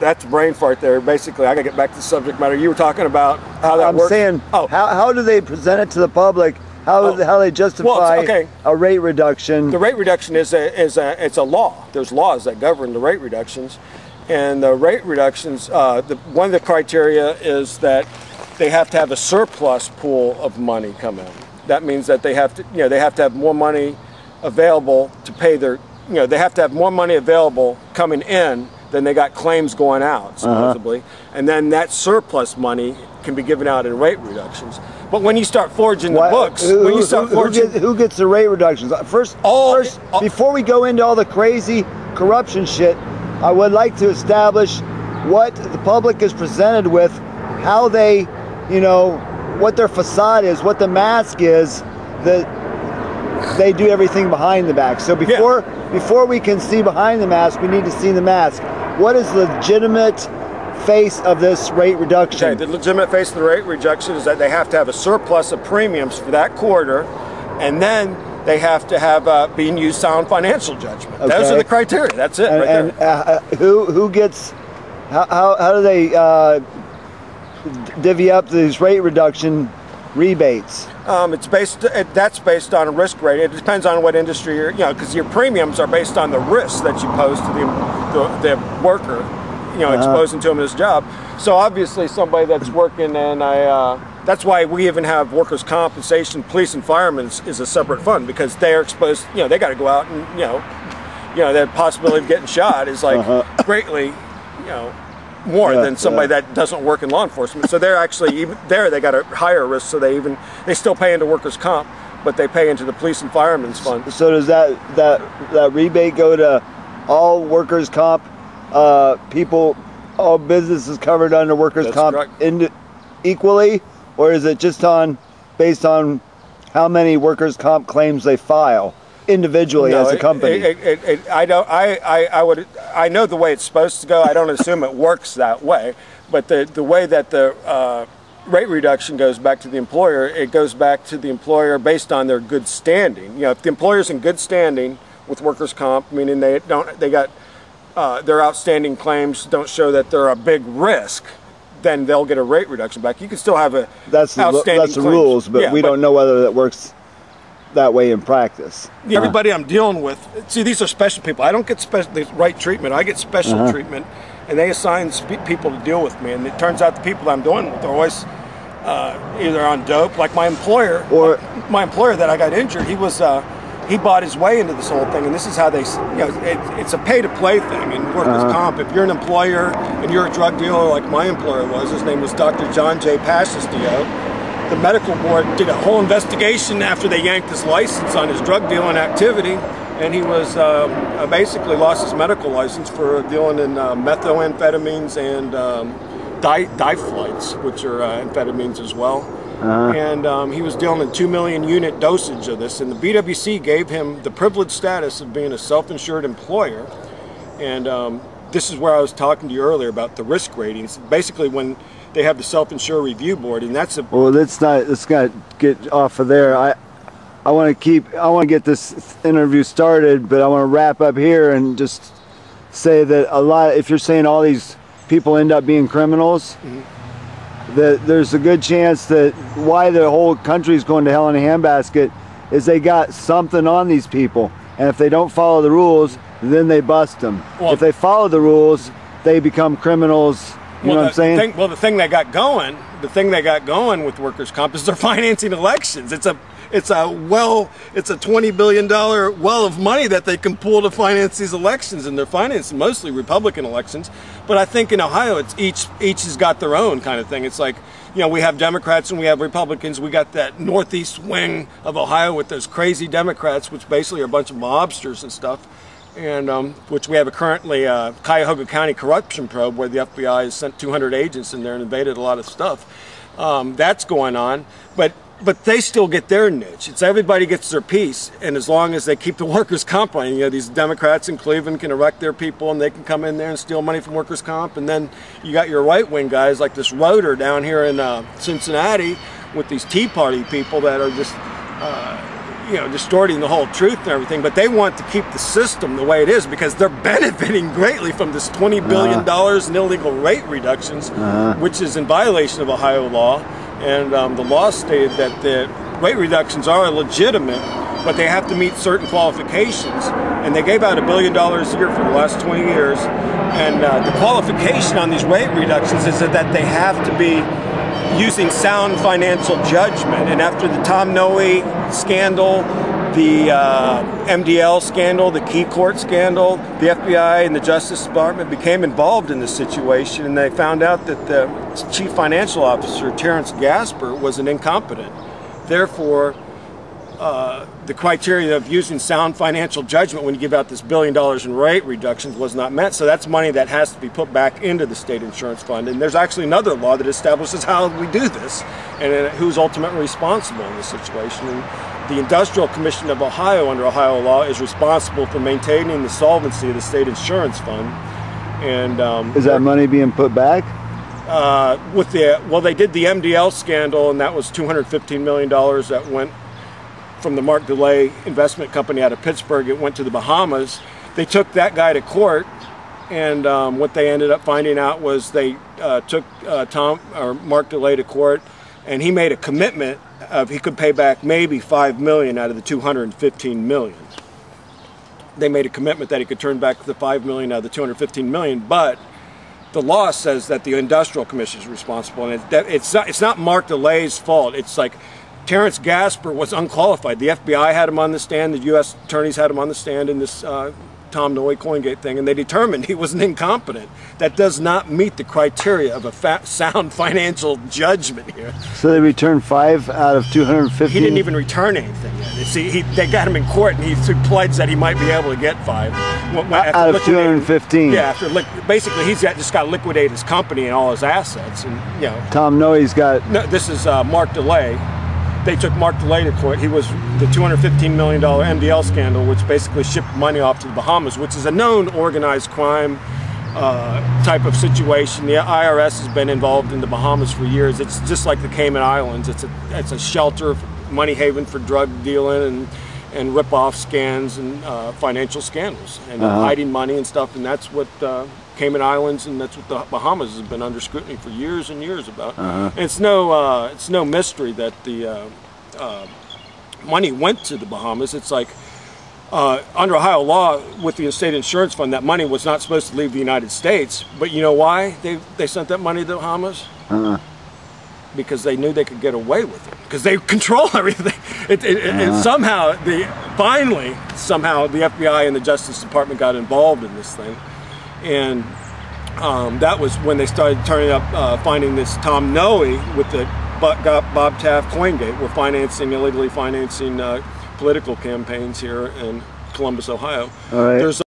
that's a brain fart there. Basically, I got to get back to the subject matter. You were talking about how that works. I'm saying, how do they present it to the public? How they justify a rate reduction? The rate reduction it's a law. There's laws that govern the rate reductions, and the rate reductions. One of the criteria is that they have to have a surplus pool of money come in. That means that they have to, they have to have more money available to pay their, they have to have more money available coming in than they got claims going out, supposedly. And then that surplus money can be given out in rate reductions. But when you start forging the books, who gets the rate reductions? First, before we go into all the crazy corruption shit, I would like to establish what the public is presented with, how they, what their facade is, what the mask is, that they do everything behind the back. So before we can see behind the mask, we need to see the mask. What is the legitimate face of this rate reduction? Okay, the legitimate face of the rate reduction is that they have to have a surplus of premiums for that quarter, and then they have to have being used sound financial judgment. Okay. Those are the criteria. That's it. Who gets? How do they divvy up these rate reduction rebates? That's based on a risk rating. It depends on what industry you're, because your premiums are based on the risk that you pose to the worker, exposing to him his job. So obviously somebody that's working in that's why we even have workers' compensation, police and firemen is a separate fund, because they're exposed, they got to go out and, the possibility of getting shot is like greatly, more than somebody that doesn't work in law enforcement. So they're actually, even there they got a higher risk, so they still pay into workers' comp, but they pay into the police and firemen's fund. So does that rebate go to all workers' comp people, all businesses covered under workers' comp equally, or is it just based on how many workers' comp claims they file individually as a company? I know the way it's supposed to go. I don't assume it works that way, but the way that the rate reduction goes back to the employer, it goes back to the employer based on their good standing. If the employer's in good standing with workers' comp, meaning they got their outstanding claims don't show that they're a big risk, then they'll get a rate reduction back. You can still have that's the rules, but we don't know whether that works that way in practice. Everybody I'm dealing with, see, these are special people. I don't get the right treatment. I get special treatment, and they assign people to deal with me. And it turns out the people I'm dealing with are always either on dope, like my employer, or my employer that I got injured. He bought his way into this whole thing, and this is how they, it's a pay-to-play thing in workers' comp. If you're an employer and you're a drug dealer like my employer was, his name was Dr. John J. Pasistio, the medical board did a whole investigation after they yanked his license on his drug dealing activity, and he was basically lost his medical license for dealing in methamphetamines and diflights, which are amphetamines as well. And he was dealing in 2 million unit dosage of this, and the BWC gave him the privileged status of being a self-insured employer. And this is where I was talking to you earlier about the risk ratings. Basically, when they have the self-insure review board, and that's a let's not get off of there. I want to get this interview started, but I want to wrap up here and just say that if you're saying all these people end up being criminals, that there's a good chance that why the whole country is going to hell in a handbasket is they got something on these people, and if they don't follow the rules, then they bust them. If they follow the rules, they become criminals. You know what I'm saying? The thing they got going with workers' comp is they're financing elections. It's a $20 billion well of money that they can pull to finance these elections, and they're financing mostly Republican elections. But I think in Ohio, it's each has got their own kind of thing. It's like, we have Democrats and we have Republicans. We got that northeast wing of Ohio with those crazy Democrats, which basically are a bunch of mobsters and stuff. And which we have currently Cuyahoga County corruption probe, where the FBI has sent 200 agents in there and invaded a lot of stuff. That's going on, but they still get their niche. It's everybody gets their piece, and as long as they keep the workers' comp running, these Democrats in Cleveland can elect their people, and they can come in there and steal money from workers' comp, and then you got your right-wing guys like this Roeder down here in Cincinnati with these Tea Party people that are just distorting the whole truth and everything, but they want to keep the system the way it is because they're benefiting greatly from this $20 billion in illegal rate reductions, which is in violation of Ohio law. And the law stated that the rate reductions are legitimate, but they have to meet certain qualifications. And they gave out $1 billion a year for the last 20 years. And the qualification on these rate reductions is that they have to be using sound financial judgment. And after the Tom Noe scandal, the MDL scandal, the Key Court scandal, the FBI and the Justice Department became involved in this situation, and they found out that the chief financial officer, Terrence Gasper, was an incompetent. Therefore, the criteria of using sound financial judgment when you give out this $1 billion in rate reductions was not met. So that's money that has to be put back into the state insurance fund. And there's actually another law that establishes how we do this and who's ultimately responsible in this situation. And the Industrial Commission of Ohio, under Ohio law, is responsible for maintaining the solvency of the state insurance fund. And is that money being put back? Well, they did the MDL scandal, and that was $215 million that went from the Mark DeLay investment company out of Pittsburgh. It went to the Bahamas. They took that guy to court, and what they ended up finding out was they took Mark DeLay to court, and he made a commitment of he could pay back maybe $5 million out of the $215 million. They made a commitment that he could turn back the $5 million out of the $215 million, but the law says that the Industrial Commission is responsible, and it's not Mark DeLay's fault. It's like Terrence Gasper was unqualified. The FBI had him on the stand, the U.S. attorneys had him on the stand in this Tom Noe CoinGate thing, and they determined he was an incompetent. That does not meet the criteria of a sound financial judgment here. So they returned 5 out of 250? He didn't even return anything yet. See, they got him in court, and he pledged that he might be able to get 5. Out of 215? Yeah, basically he's just got to liquidate his company and all his assets. And Tom Noe's got... No, this is Mark DeLay. They took Mark DeLay to court. He was the $215 million MDL scandal, which basically shipped money off to the Bahamas, which is a known organized crime type of situation. The IRS has been involved in the Bahamas for years. It's just like the Cayman Islands. It's a shelter, money haven for drug dealing and rip-off scams and financial scandals and hiding money and stuff. And that's what Cayman Islands, and that's what the Bahamas has been under scrutiny for years and years about. And it's no mystery that the money went to the Bahamas. It's like under Ohio law with the state insurance fund, that money was not supposed to leave the United States. But you know why they sent that money to the Bahamas? Because they knew they could get away with it. Because they control everything. And somehow the FBI and the Justice Department got involved in this thing. And that was when they started turning up, finding this Tom Noe with the Bob Taft CoinGate. We're illegally financing political campaigns here in Columbus, Ohio. All right. There's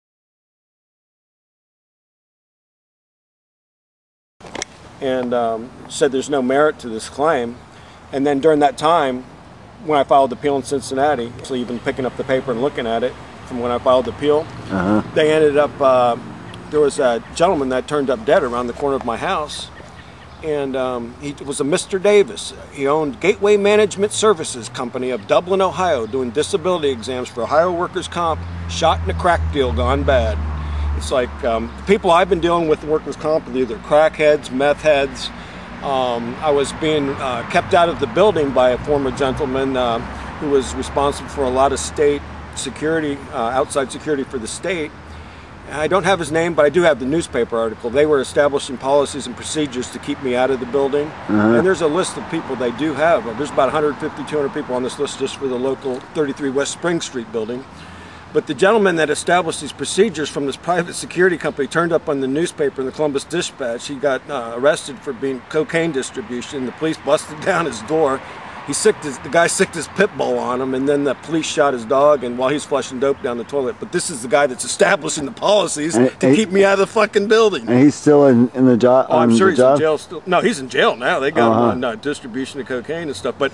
and said there's no merit to this claim. And then during that time, when I filed the appeal in Cincinnati, actually even picking up the paper and looking at it from when I filed the appeal, they ended up, there was a gentleman that turned up dead around the corner of my house, and he was a Mr. Davis. He owned Gateway Management Services Company of Dublin, Ohio, doing disability exams for Ohio workers' comp, shot in a crack deal gone bad. It's like the people I've been dealing with in workers' comp are either crackheads, meth heads. I was being kept out of the building by a former gentleman who was responsible for a lot of state security, outside security for the state. I don't have his name, but I do have the newspaper article. They were establishing policies and procedures to keep me out of the building. And there's a list of people they do have. There's about 150, 200 people on this list just for the local 33 West Spring Street building. But the gentleman that established these procedures from this private security company turned up on the newspaper in the Columbus Dispatch. He got arrested for being cocaine distribution. The police busted down his door. The guy sicked his pit bull on him, and then the police shot his dog, and while he's flushing dope down the toilet. But this is the guy that's establishing the policies to keep me out of the fucking building. And he's still in the job? Oh, I'm sure he's in jail still. No, he's in jail now. They got him on distribution of cocaine and stuff. But